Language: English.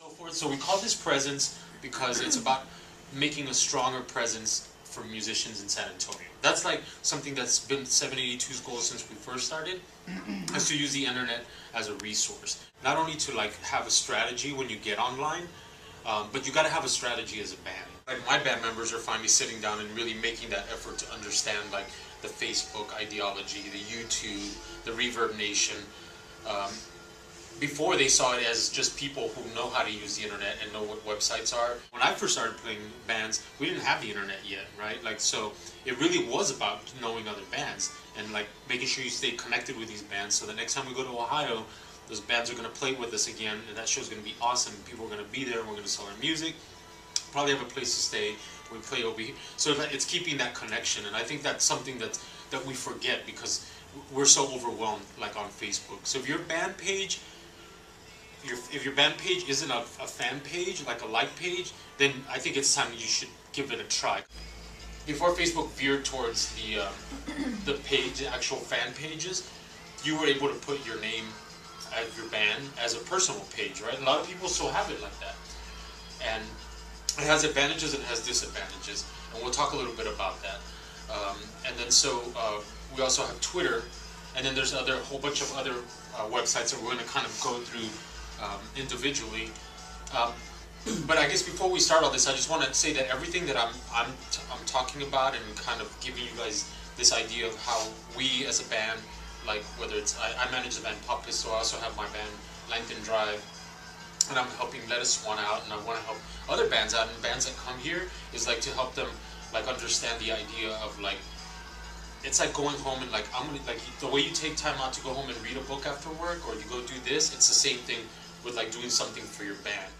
So forth. So we call this presence because it's about making a stronger presence for musicians in San Antonio. That's like something that's been 782's goal since we first started, is to use the internet as a resource. Not only to like have a strategy when you get online, but you got to have a strategy as a band. Like my band members are finally sitting down and really making that effort to understand like the Facebook ideology, the YouTube, the Reverb Nation. Before they saw it as just people who know how to use the internet and know what websites are. When I first started playing bands, we didn't have the internet yet, right? Like, so it really was about knowing other bands and like making sure you stay connected with these bands. So the next time we go to Ohio, those bands are going to play with us again, and that show's going to be awesome. People are going to be there. We're going to sell our music. Probably have a place to stay. We play over here. So it's keeping that connection, and I think that's something that we forget because we're so overwhelmed, like on Facebook. So if your band page, if your band page isn't a fan page, like a like page, then I think it's time you should give it a try. Before Facebook veered towards the page, the actual fan pages, you were able to put your name of your band as a personal page, right? A lot of people still have it like that. And it has advantages and it has disadvantages. And we'll talk a little bit about that. And then so we also have Twitter, and then there's a whole bunch of other websites that we're going to kind of go through individually. But I guess before we start all this, I just want to say that everything that I'm talking about and kind of giving you guys this idea of how we as a band, like whether it's I manage the band Pop Pistol, I also have my band Length and Drive, and I'm helping Let Us One out, and I want to help other bands out, and bands that come here is like to help them like understand the idea of like, it's like going home and like the way you take time out to go home and read a book after work, or you go do this, it's the same thing with like doing something for your band.